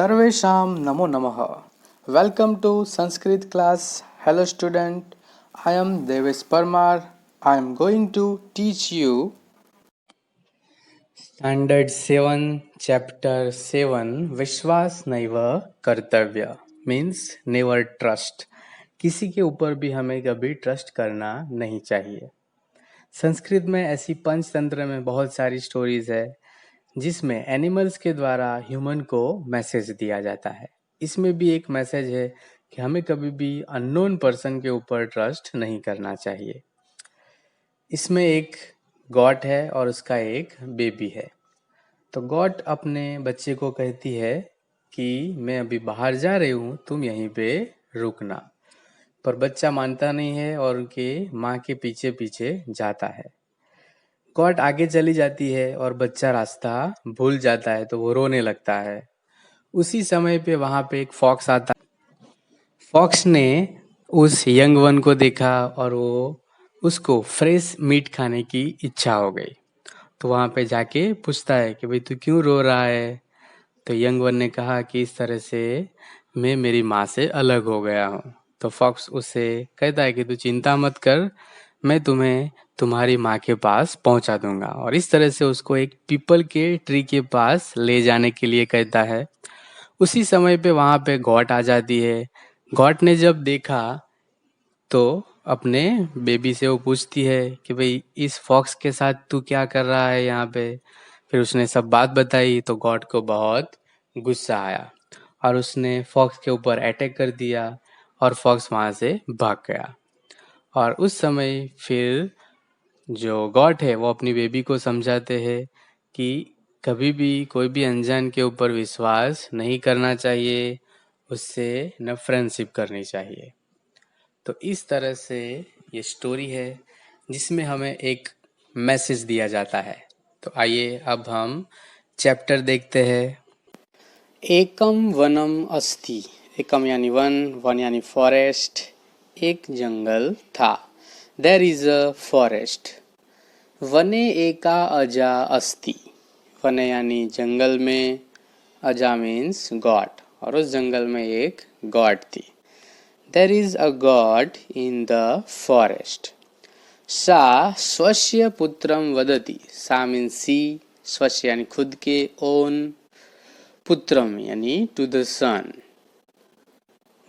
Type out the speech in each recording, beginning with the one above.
सर्वेषां नमो नमः. Welcome to Sanskrit class. Hello student. I am Devesh Parmar. I am going to teach you Standard 7 Chapter 7 विश्वास नैव कर्तव्य means never trust. किसी के ऊपर भी हमें कभी ट्रस्ट करना नहीं चाहिए. संस्कृत में ऐसी पंचतंत्र में बहुत सारी स्टोरीज है जिसमें एनिमल्स के द्वारा ह्यूमन को मैसेज दिया जाता है. इसमें भी एक मैसेज है कि हमें कभी भी अननोन पर्सन के ऊपर ट्रस्ट नहीं करना चाहिए. इसमें एक गॉट है और उसका एक बेबी है. तो गॉट अपने बच्चे को कहती है कि मैं अभी बाहर जा रही हूँ, तुम यहीं पे रुकना. पर बच्चा मानता नहीं है और उनके माँ के पीछे पीछे जाता है. गॉट आगे चली जाती है और बच्चा रास्ता भूल जाता है तो वो रोने लगता है. उसी समय पे वहाँ पे एक फॉक्स आता. फॉक्स ने उस यंग वन को देखा और वो उसको फ्रेश मीट खाने की इच्छा हो गई. तो वहाँ पे जाके पूछता है कि भाई तू क्यों रो रहा है. तो यंग वन ने कहा कि इस तरह से मैं मेरी माँ से अलग हो गया हूँ. तो फॉक्स उससे कहता है कि तू चिंता मत कर, मैं तुम्हें तुम्हारी माँ के पास पहुंचा दूंगा. और इस तरह से उसको एक पीपल के ट्री के पास ले जाने के लिए कहता है. उसी समय पे वहाँ पे गॉट आ जाती है. गॉट ने जब देखा तो अपने बेबी से वो पूछती है कि भाई इस फॉक्स के साथ तू क्या कर रहा है यहाँ पे. फिर उसने सब बात बताई तो गॉड को बहुत गुस्सा आया और उसने फॉक्स के ऊपर अटैक कर दिया और फॉक्स वहाँ से भाग गया. और उस समय फिर जो गॉड है वो अपनी बेबी को समझाते हैं कि कभी भी कोई भी अनजान के ऊपर विश्वास नहीं करना चाहिए, उससे न फ्रेंडशिप करनी चाहिए. तो इस तरह से ये स्टोरी है जिसमें हमें एक मैसेज दिया जाता है. तो आइए अब हम चैप्टर देखते हैं. एकम वनम अस्ति. एकम यानी वन, वन यानी फॉरेस्ट. एक जंगल था. There is a forest. वने एका अजा अस्ति. वने यानी जंगल में, अजा मीन्स गॉड, और उस जंगल में एक गॉड थी. There is a god in the forest. सा स्वस्य पुत्रम वदति. सा मीन्स सी, स्वस्य यानी खुद के, ओन, पुत्रम यानी टू द सन,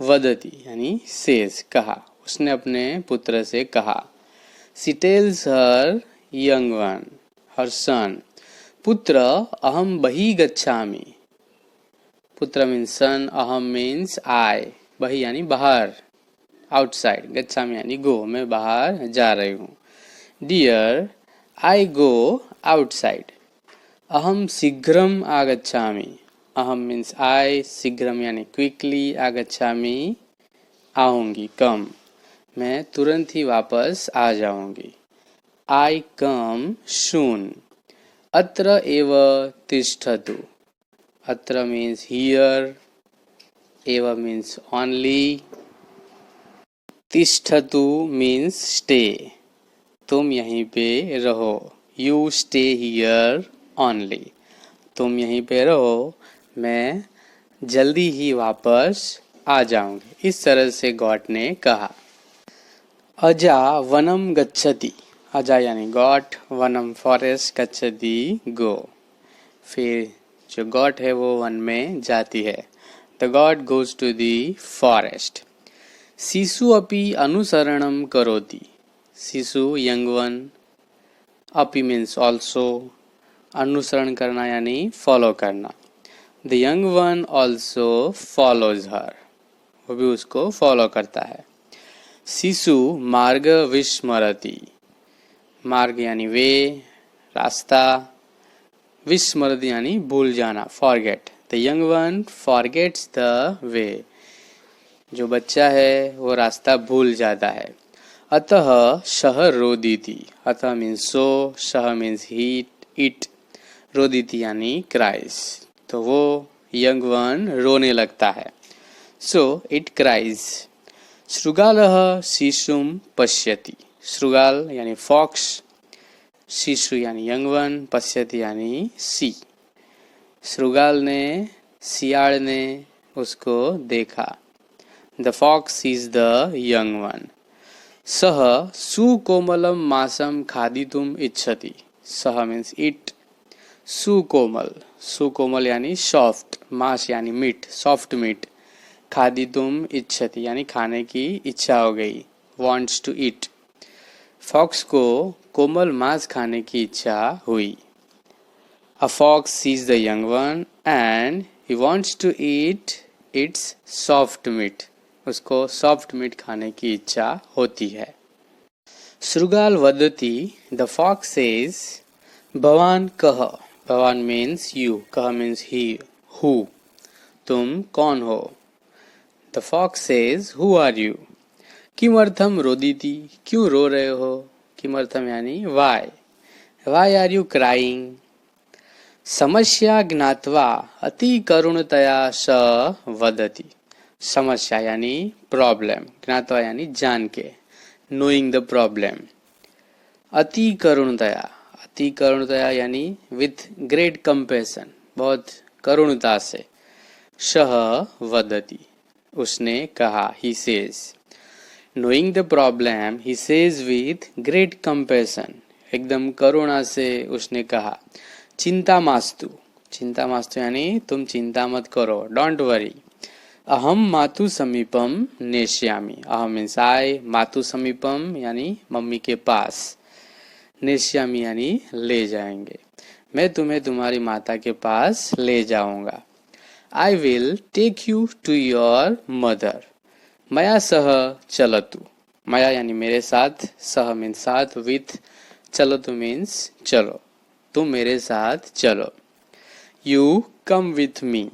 वदति यानी सेज कहा, उसने अपने पुत्र से कहा. She tells her young one, her son, पुत्र अहम बहि गच्छामि. पुत्र मीन्स सन, अहम मीन्स आई, बहि यानी बाहर, आउटसाइड, गच्छामि यानी गो, मैं बाहर जा रही हूँ. Dear I go outside. अहम शीघ्रम आगच्छामि. अहम मीन्स आई, शीघ्रम यानी क्विकली, आगच्छामि आऊंगी, कम, मैं तुरंत ही वापस आ जाऊंगी. आई कम सून. अत्र एव तिष्ठतु. अत्र मीन्स हियर, एव मीन्स ओनली, तिष्ठतु मीन्स स्टे, तुम यहीं पे रहो. You stay here only. तुम यहीं पे रहो, मैं जल्दी ही वापस आ जाऊंगी. इस तरह से गॉड ने कहा. अजा वनम गच्छति. अजा यानी गॉड, वनम फॉरेस्ट, गच्छति गो. फिर जो गॉड है वो वन में जाती है. The god goes to the forest. शिशु अपि अनुसरणम करोति. शिशु यंग वन, अपि मीन्स ऑल्सो, अनुसरण करना यानी फॉलो करना. The young one also follows her. वो भी उसको फॉलो करता है. शिशु मार्ग विस्मरति. मार्ग यानी वे, रास्ता, विस्मरति यानी भूल जाना, forget. The young one forgets the way. जो बच्चा है वो रास्ता भूल जाता है. अतः सह रोदिति. अतः मीन्स सो, सह मीन्स हीट, इट, रोदिति यानी क्राइज. तो वो यंग वन रोने लगता है. So it cries. शृगालः शिशुम पश्यति. शृगाल यानी फॉक्स, शिशु यानी यंग वन, पश्यति यानी सी. शृगाल ने सियाड़ ने उसको देखा। The fox is the young one. सः सुकोमलं मांसं खादितुम् इच्छति। सः मीन्स इट। सुकोमल, सुकोमल यानी सॉफ्ट, मांस यानी मीट, सॉफ्ट मीट। खादितुम इच्छति यानी खाने की इच्छा हो गई, वॉन्ट्स टू ईट। फॉक्स को कोमल मांस खाने की इच्छा हुई। A fox sees the young one and he wants to eat its soft meat. उसको सॉफ्ट मीट खाने की इच्छा होती है। श्रुगाल वदति, द फॉक्स सेज, भवान कः। भवान मीन्स यू, कः मीन्स ही, हु, तुम कौन हो। The fox says, who are you. किमर्थम रोदिति, क्यों रो रहे हो। किमर्थम यानी why. Why are you crying. समस्या ज्ञात्वा अति करुणतया स वदति। समस्या यानी प्रॉब्लम, ज्ञात्वा यानी जान के, नोइंग द प्रॉब्लम। अति करुणतया, अति करुणतया यानी विथ ग्रेट कंपेशन, बहुत करुणता से। सह वदति, उसने कहा, he says. Knowing the problem he says with great compassion, एकदम करुणा से उसने कहा। चिंता मास्तु, चिंता मास्तु यानी तुम चिंता मत करो, डोंट वरी। अहम मातु समीपम नेष्यामि। अहम मीन्स आई, मातु समीपम यानी मम्मी के पास, नेष्यामि यानी ले जाएंगे। मैं तुम्हें तुम्हारी माता के पास ले जाऊंगा। I will take you to your mother. मया सह चलतु। मया यानी मेरे साथ, सह मीन्स साथ, विथ, चलतु मीन्स चलो, तुम मेरे साथ चलो। You come with me.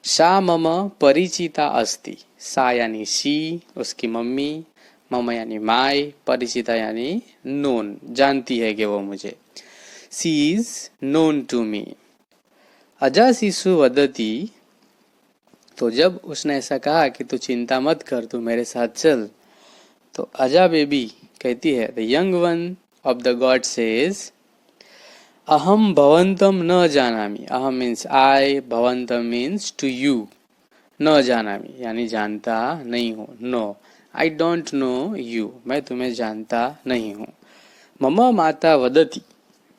सा मम परिचिता अस्ति। सा यानी शी, उसकी मम्मी, मम यानी माय, परिचिता यानी नोन, जानती है कि वो मुझे। सी इज नोन टू मी। अजा शिशु वदति, तो जब उसने ऐसा कहा कि तू चिंता मत कर, तू मेरे साथ चल, तो अजा बेबी कहती है, the young one of the God says, अहम भवंतम न जानामि। अहम मीन्स आई, भवंतम मीन्स टू यू, न जानामि यानी जानता नहीं हूँ, no, I don't know you, मैं तुम्हें जानता नहीं हूँ। मम माता वदति,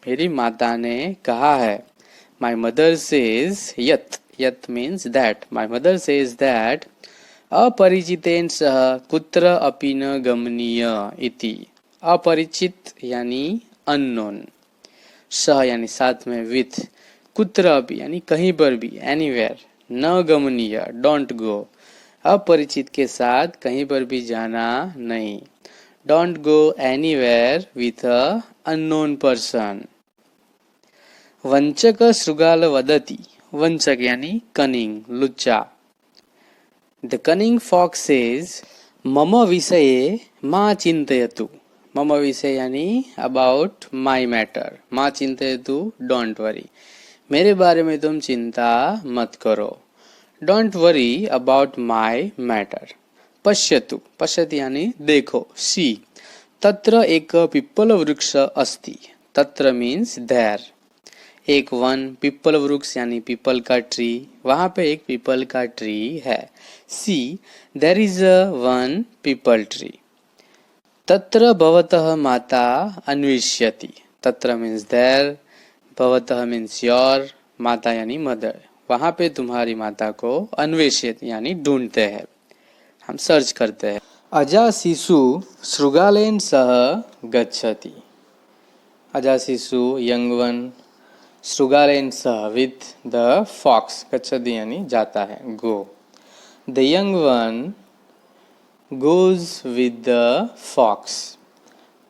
मेरी माता ने कहा है। माई मदर सेज यत, यत means that, my mother says that अपरिचितेन सह कुत्र अपि न गमनीय इति। अपरिचित यानी अननोन, सह यानी साथ में, विथ, कुत्र अपि यानी कहीं पर भी, एनीवेयर, न गमनीय डोंट गो, अपरिचित के साथ कहीं पर भी जाना नहीं, don't go anywhere with a unknown person. वंचक श्रुगाल वदति, वंचक यानी कनिंग, लुच्चा। द कनिंग फॉक्स सेज, मम विषये मा चिंतयतु। मम विषय यानी अबाउट माई मैटर, मा चिंतयतु डोंट वरी, मेरे बारे में तुम चिंता मत करो, don't worry about my matter. पश्यतु, पश्यति यानी देखो, सी, तत्र एक पिप्पल वृक्ष अस्ति। तत्र मीन्स देयर, एक वन, पिप्पल वृक्ष यानी पीपल का ट्री, वहां पे एक पीपल का ट्री है। See, there is a one peepal tree. तत्र भवतः माता अन्विष्यति। तत्र मीन्स देयर, भवतः मीन्स योर, माता यानी मदर, वहां पे तुम्हारी माता को अन्वेषित यानी ढूंढते हैं, हम सर्च करते हैं। अजा शिशु श्रुगालेन सह गच्छति। अजा शिशु यंग वन, श्रुगालेन सह विथ द फॉक्स, गच्छति यानी जाता है, go. The young one goes with the fox।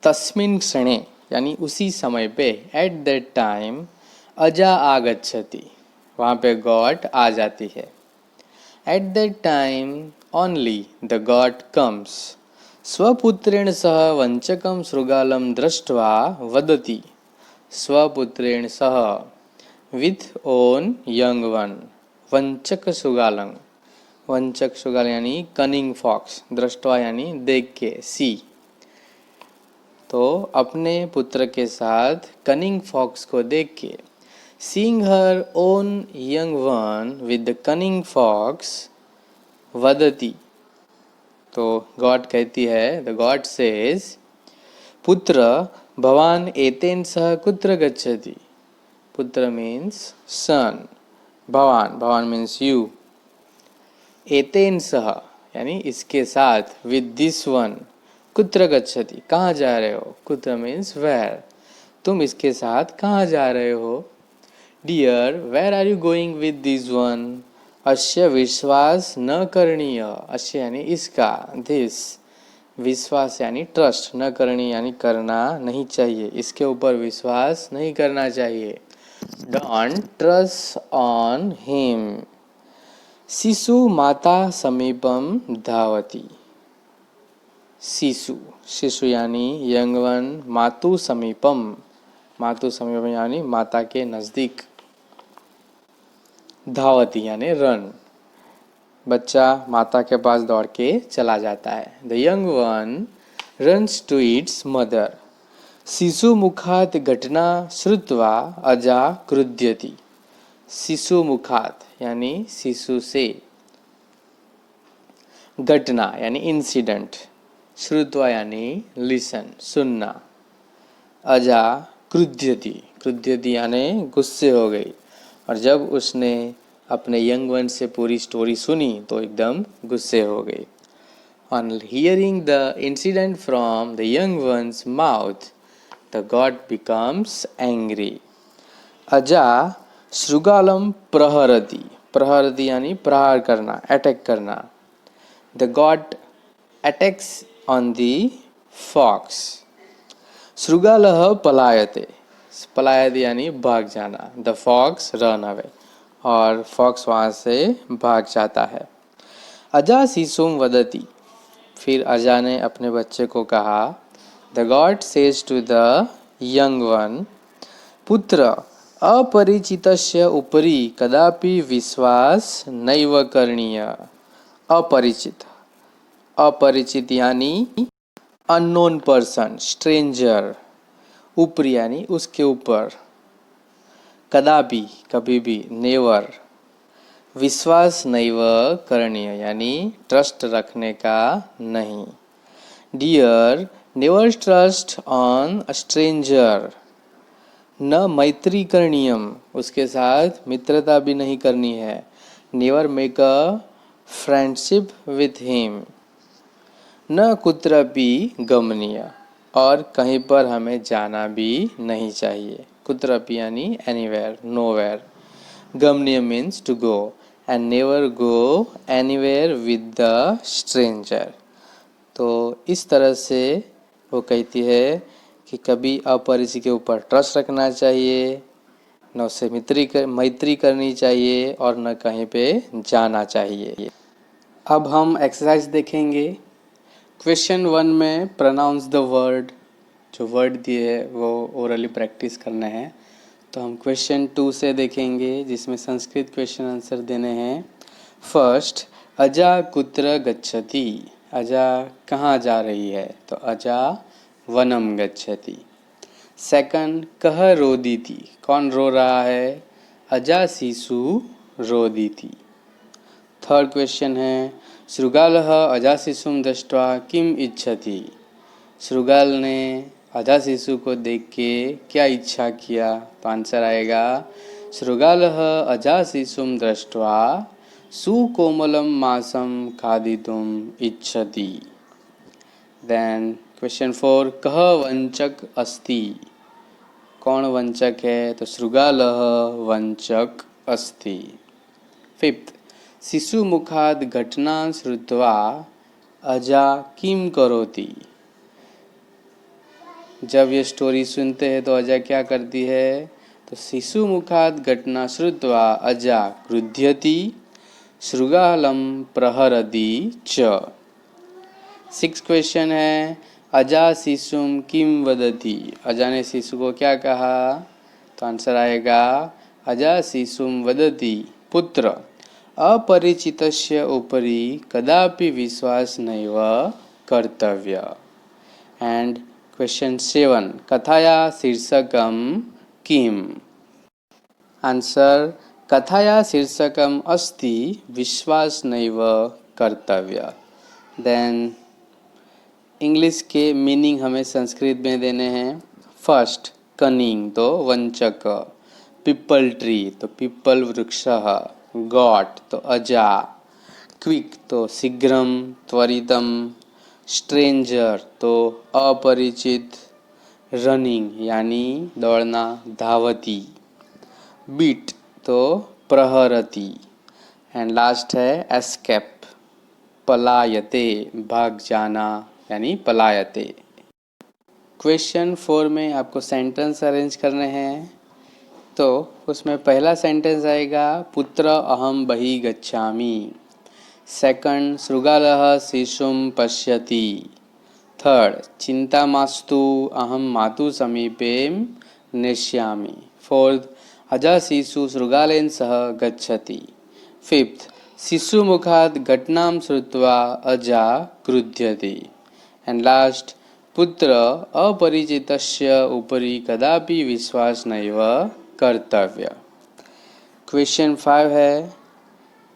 तस्मिन् क्षणे यानी उसी समय पे, at that time, अजा आगच्छति, वहाँ पे गॉड आ जाती है। at that time only the god comes। स्वपुत्रेण सह वंचकं श्रुगालं दृष्ट्वा वदति। स्वपुत्रेण सह with own young one, वंचक श्रुगालं, वंचक श्रुगाल यानी कनिंग फॉक्स, दृष्टवा यानी देख के, सी, तो अपने पुत्र के साथ कनिंग फॉक्स को देख के Seeing her own young one with the cunning fox, vadati. तो गॉड कहती है, द गॉड सेज, पुत्र भवान एतेन सह कुत्र गच्छति. पुत्र मीन्स सन, भवान, भवान मीन्स यू, एतेन सह यानी इसके साथ, विद दिस वन, कुत्र गच्छति कहाँ जा रहे हो. कुत्र मीन्स वेयर, तुम इसके साथ कहाँ जा रहे हो. Dear where are you going with this one. अस्य विश्वास न करणीय. अस्य यानी इसका, दिस, विश्वास यानी ट्रस्ट, न करनी यानी करना नहीं चाहिए, इसके ऊपर विश्वास नहीं करना चाहिए. Don't trust on him. शिशु माता समीपम धावती. शिशु, शिशु यानी यंग वन, मातु समीपम, मातु समीपम यानी माता के नजदीक, धावती यानी रन, बच्चा माता के पास दौड़ के चला जाता है. The young one runs to its mother. शिशु मुखात घटना श्रुत्वा अजा क्रुध्यति. शिशु मुखात यानी शिशु से, घटना यानी इंसिडेंट, श्रुत्वा यानी लिसन, सुनना, अजा क्रुध्यति, क्रुध्यति यानी गुस्से हो गई. और जब उसने अपने यंग वन से पूरी स्टोरी सुनी तो एकदम गुस्से हो गई. On hearing the incident from the young one's mouth, the goat becomes angry. अजा श्रुगालम प्रहरति. प्रहरति यानी प्रहार करना, अटैक करना. The goat attacks on the fox. श्रुगालः पलायते. पलायते यानी भाग जाना. द फॉक्स रन अवे, और फॉक्स वहाँ से भाग जाता है. अजा शिशुम वदति. फिर अजा ने अपने बच्चे को कहा. The God says to the young one, पुत्र अपरिचितस्य उपरि कदापि विश्वास नैव करणीय. अपरिचित, अपरिचित यानी अननोन पर्सन, स्ट्रेंजर. ऊपरी यानी उसके ऊपर, कदापि कभी भी, नेवर. विश्वास नैव करणीय यानी ट्रस्ट रखने का नहीं. Dear never trust on a stranger. न मैत्री करणीयम, उसके साथ मित्रता भी नहीं करनी है. Never make a friendship with him. न कुत्रपि गमनीय, और कहीं पर हमें जाना भी नहीं चाहिए. कुत्रपि यानी एनीवेयर, नोवेयर. गमनीय means to go, and never go anywhere with the stranger. तो इस तरह से वो कहती है कि कभी अपरिचित के ऊपर ट्रस्ट रखना चाहिए, न उससे मैत्री करनी चाहिए, और न कहीं पे जाना चाहिए. अब हम एक्सरसाइज देखेंगे. क्वेश्चन 1 में प्रोनाउंस द वर्ड, जो वर्ड दिए है वो ओरली प्रैक्टिस करना है. तो हम क्वेश्चन 2 से देखेंगे, जिसमें संस्कृत क्वेश्चन आंसर देने हैं. फर्स्ट, अजा कुत्र गच्छति. अजा कहाँ जा रही है, तो अजा वनम गच्छति. सेकंड, कह रोदिति. कौन रो रहा है, अजा शिशु रोदिति. थर्ड क्वेश्चन है, श्रुगालः अजा शिशुम दृष्ट्वा किम इच्छति. श्रुगाल ने अजा शिशु को देख के क्या इच्छा किया, तो आंसर आएगा श्रुगालः अजा शिशुम दृष्ट्वा सुकोमलम मांसम खादितुम इच्छति. देन क्वेश्चन 4, कह वंचक अस्ति. कौन वंचक है, तो श्रुगालः वंचक अस्ति. फिफ्थ, शिशु मुखाद घटना श्रुत्वा अजा किम करोति. जब ये स्टोरी सुनते हैं तो अजा क्या करती है, तो शिशु मुखाद घटना श्रुत्वा अजा क्रुध्यति श्रुगालम प्रहरति च. सिक्स क्वेश्चन है, अजा शिशुम किम वदति. अजा ने शिशु को क्या कहा, तो आंसर आएगा अजा शिशुम वदति, पुत्र अपरिचितस्य उपरि कदापि विश्वास नैव कर्तव्य. एंड क्वेश्चन 7, कथाया शीर्षकम किम. आंसर कथाया शीर्षकम अस्ति विश्वास नैव कर्तव्य। देन इंग्लिश के मीनिंग हमें संस्कृत में देने हैं। फर्स्ट कनिंग तो वंचक, पिपल ट्री तो पिपल वृक्ष, गॉट तो अजा, क्विक तो शीघ्रम त्वरितम, स्ट्रेंजर तो अपरिचित, रनिंग यानी दौड़ना धावती, बीट तो प्रहरती, एंड लास्ट है एस्केप पलायते भाग जाना यानी पलायते। क्वेश्चन 4 में आपको सेंटेंस अरेंज करने हैं। तो उसमें पहला सेंटेंस आएगा पुत्र अहम बहि गच्छामि। सेकंड शृगालः शिशुं पश्यति। थर्ड चिंता मास्तु अहम मातु समीपे नेष्यामि। फोर्थ अजा शिशु शृगालेन सह गच्छति। फिफ्थ शिशुमुखात् घटनां श्रुत्वा अजा क्रुध्यति। एंड लास्ट पुत्र अपरिचितस्य उपरि कदापि विश्वास नैव कर्तव्य। क्वेश्चन 5 है,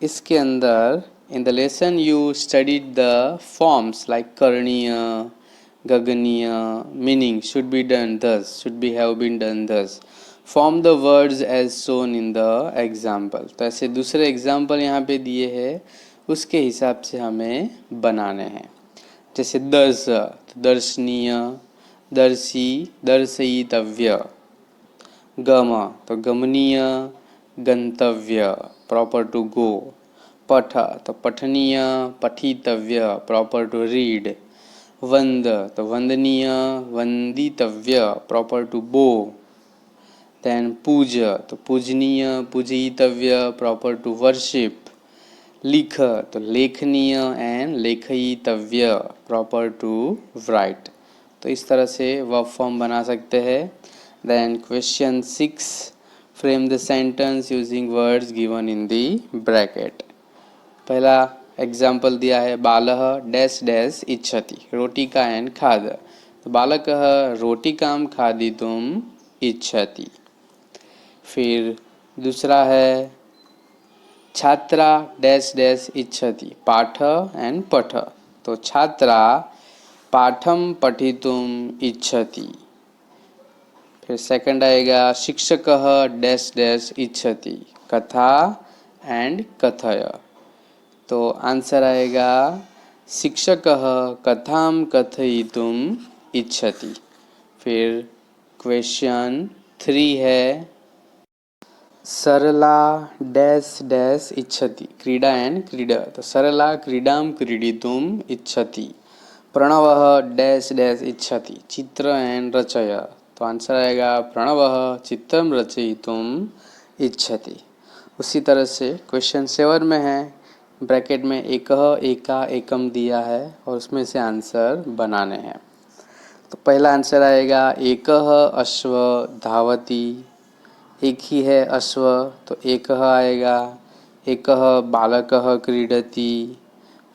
इसके अंदर in the lesson you studied the forms like करणीय, गगनीय, meaning should be done thus, should be have been done thus, form the words as shown in the example. तो ऐसे दूसरे एग्जाम्पल यहाँ पे दिए हैं, उसके हिसाब से हमें बनाने हैं। जैसे दर्श तो दर्शनीय, दर्शी दर्शयितव्य, गम तो गमनीय, गंतव्य प्रॉपर टू गो, पठ तो पठनीय, पठितव्य प्रॉपर टू रीड, वंद तो वंदनीय, वंदितव्य प्रॉपर टू बो, देन पूज तो पूजनीय, पूजितव्य प्रॉपर टू वर्शिप, लिख तो लेखनीय एंड लेखितव्य प्रॉपर टू राइट। तो इस तरह से वर्ब फॉर्म बना सकते हैं। Then question 6 frame the sentence using words given in the bracket. पहला एग्जाम्पल दिया है बालः डैश डैश इच्छति, रोटिका एंड खाद। तो बालकः रोटिकां खादितुम् इच्छति। फिर दूसरा है छात्रा डैश डैश इच्छति, पाठ एंड पठ। तो छात्रा पाठम पठितुम इच्छति। फिर सेकंड आएगा शिक्षकः डैश डैश इच्छति, कथा एंड कथय। तो आंसर आएगा शिक्षकः कथां कथयितुम इच्छति। फिर क्वेश्चन 3 है सरला डैश डैश इच्छति, क्रीडा एंड क्रीड। तो सरला क्रीडां क्रीडितुम् इच्छति। प्रणवः डैश डैश इच्छति, चित्र एंड रचय। तो आंसर आएगा प्रणवः चित्रं रचयितुम् इच्छति। उसी तरह से क्वेश्चन 7 में है, ब्रैकेट में एकः एका एकम दिया है और उसमें से आंसर बनाने हैं। तो पहला आंसर आएगा एकः अश्व धावति, एक ही है अश्व तो एकः आएगा। एकः बालकः क्रीडति,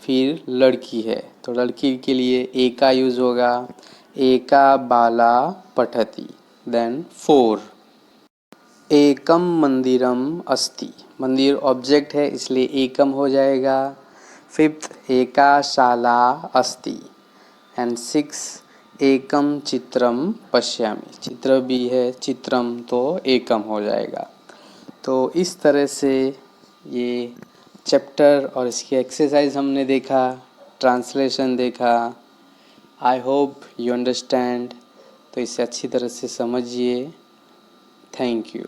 फिर लड़की है तो लड़की के लिए एका यूज होगा, एका बाला पठति। देन 4 एकम मंदिरम अस्ति, मंदिर ऑब्जेक्ट है इसलिए एकम हो जाएगा। 5th एका शाला अस्ति एंड 6 एकम चित्रम पश्यामि, चित्र भी है चित्रम तो एकम हो जाएगा। तो इस तरह से ये चैप्टर और इसकी एक्सरसाइज हमने देखा, ट्रांसलेशन देखा। I hope you understand. तो इसे अच्छी तरह से समझिए। Thank you.